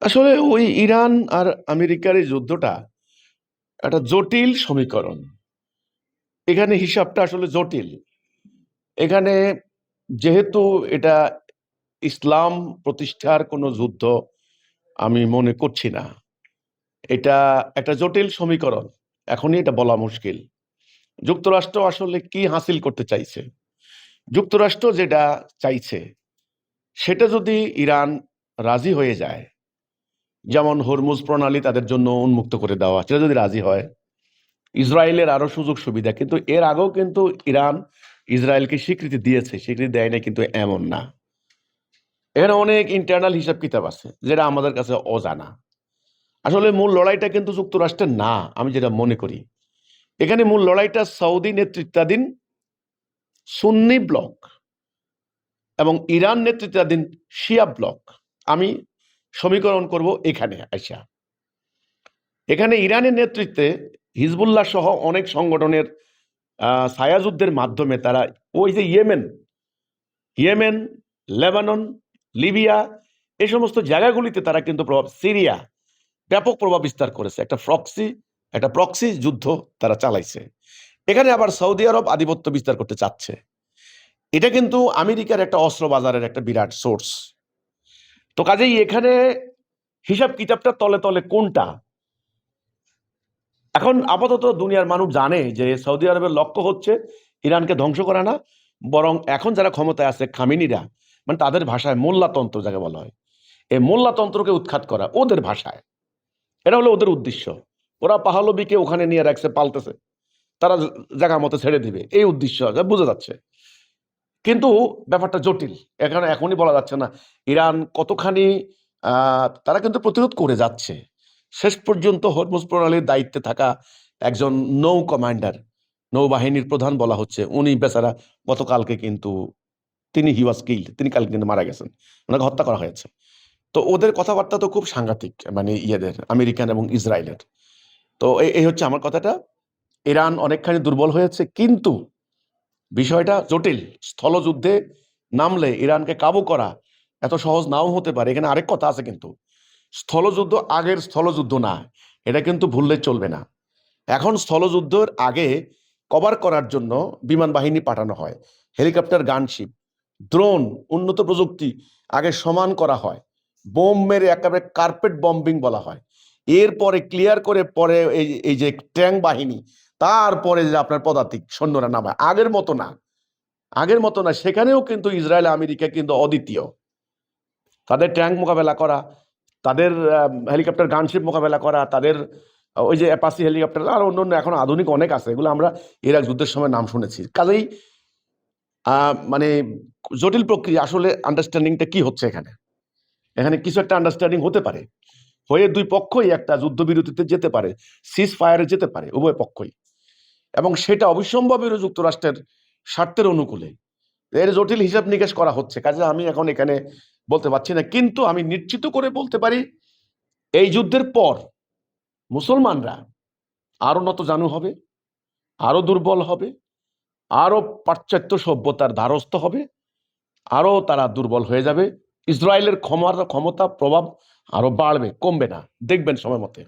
আসলে ওই ইরান আর আমেরিকার এই যুদ্ধটা একটা জটিল সমীকরণ। এখানে হিসাবটা আসলে জটিল। এখানে যেহেতু এটা ইসলাম প্রতিষ্ঠার কোনো যুদ্ধ আমি মনে করছি না। এটা একটা জটিল সমীকরণ। এখনই এটা বলা মুশকিল। যুক্তরাষ্ট্র আসলে কি হাসিল করতে চাইছে? যুক্তরাষ্ট্র যেটা চাইছে সেটা যদি ইরান রাজি হয়ে যায়, যেমন হরমুজ প্রণালী তাদের জন্য উন্মুক্ত করে দেওয়া, সেটা যদি রাজি হয়, ইসরায়েলের আরো সুযোগ সুবিধা। কিন্তু এর আগেও কিন্তু ইরান ইসরায়েলকে স্বীকৃতি দিয়েছে, স্বীকৃতি দেয় না কিন্তু এমন না। এখানে অনেক ইন্টারনাল হিসাব কিতাব আছে যেটা আমাদের কাছে অজানা। আসলে মূল লড়াইটা কিন্তু যুক্তরাষ্ট্রের না, আমি যেটা মনে করি। এখানে মূল লড়াইটা সৌদি নেতৃত্বাধীন সুন্নি ব্লক এবং ইরান নেতৃত্বাধীন শিয়া ব্লক। আমি সমীকরণ করব এখানে আইসা। এখানে ইরানের নেতৃত্বে হিজবুল্লাহ সহ অনেক সংগঠনের ছায়াযুদ্ধের মাধ্যমে তারা ওই যে ইয়েমেন, লেবানন, লিবিয়া, এই সমস্ত জায়গাগুলিতে তারা কিন্তু সিরিয়া ব্যাপক প্রভাব বিস্তার করেছে। একটা প্রক্সি যুদ্ধ তারা চালাইছে। এখানে আবার সৌদি আরব আধিপত্য বিস্তার করতে চাচ্ছে। এটা কিন্তু আমেরিকার একটা অস্ত্র বাজারের একটা বিরাট সোর্স। তো কাজেই এখানে হিসাব কিতাবটা তলে তলে কোনটা। এখন আপাতত দুনিয়ার মানুষ জানে যে সৌদি আরবের লক্ষ্য হচ্ছে ইরানকে ধ্বংস করা না, বরং এখন যারা ক্ষমতায় আছে খামিনিরা, মানে তাদের ভাষায় মোল্লাতন্ত্র যাকে বলা হয়, এই মোল্লাতন্ত্রকে উৎখাত করা ওদের ভাষায়, এটা হলো ওদের উদ্দেশ্য। ওরা পাহলবিকে ওখানে নিয়ে রাখছে, পালতেছে, তারা জায়গা মতো ছেড়ে দিবে, এই উদ্দেশ্য বোঝা যাচ্ছে। কিন্তু ব্যাপারটা জটিল। এখানে এখনই বলা যাচ্ছে না ইরান কতখানি তারা কিন্তু প্রতিরোধ করে যাচ্ছে। শেষ পর্যন্ত হরমুজ প্রণালীর দায়িত্বে থাকা একজন নৌ কমান্ডার, নৌবাহিনীর প্রধান বলা হচ্ছে, উনি বেচারা গতকালকে কিন্তু হি ওয়াজ কিল্ড, তিনি কালকে কিন্তু মারা গেছেন, ওনাকে হত্যা করা হয়েছে। তো ওদের কথাবার্তা তো খুব সাংঘাতিক, মানে ইয়েদের আমেরিকান এবং ইসরায়েলের। তো এই হচ্ছে আমার কথাটা। ইরান অনেকখানি দুর্বল হয়েছে, কিন্তু বিষয়টা জটিল। স্থলযুদ্ধে নামলে ইরানকে কাবু করা এত সহজ নাও হতে পারে। এখানে আরেক কথা আছে কিন্তু, স্থলযুদ্ধ আগের স্থলযুদ্ধ না, এটা কিন্তু ভুললে চলবে না। এখন স্থলযুদ্ধের আগে কভার করার জন্য বিমান বাহিনী পাঠানো হয়, হেলিকপ্টার, গানশিপ, ড্রোন, উন্নত প্রযুক্তি আগে সমান করা হয়, বোম মেরে একেবারে কার্পেট বম্বিং বলা হয়। এরপরে ক্লিয়ার করে পরে এই যে ট্যাঙ্ক বাহিনী, তারপরে যে আপনার পদাতিক সৈন্যরা নামায়। আগের মতো না। সেখানেও কিন্তু ইসরায়েল আমেরিকা কিন্তু অদ্বিতীয়। তাদের ট্যাঙ্ক মোকাবেলা করা, তাদের হেলিকপ্টার গানশিপ মোকাবেলা করা, তাদের ওই যে অ্যাপাসি হেলিকপ্টার আর অন্য এখন আধুনিক অনেক আছে, এগুলো আমরা ইরাক যুদ্ধের সময় নাম শুনেছি। কাজেই মানে জটিল প্রক্রিয়া। আসলে আন্ডারস্ট্যান্ডিংটা কি হচ্ছে এখানে? এখানে কিছু একটা আন্ডারস্ট্যান্ডিং হতে পারে, হয়ে দুই পক্ষই একটা যুদ্ধবিরতিতে যেতে পারে, সিজ ফায়ারে যেতে পারে উভয় পক্ষই, এবং সেটা অবশ্যম্ভাবী যুক্তরাষ্ট্রের স্বার্থের অনুকূলে। এর জটিল হিসাব নিকাশ করা হচ্ছে, কাজে আমি এখন এখানে বলতে পারছি না। কিন্তু আমি নিশ্চিত করে বলতে পারি, এই যুদ্ধের পর মুসলমানরা আরো নতজানু হবে, আরো দুর্বল হবে, আরো পাশ্চাত্য সভ্যতার দ্বারস্থ হবে, আরো তারা দুর্বল হয়ে যাবে। ইসরায়েলের ক্ষমতা প্রভাব আরো বাড়বে, কমবে না, দেখবেন সময় মতে।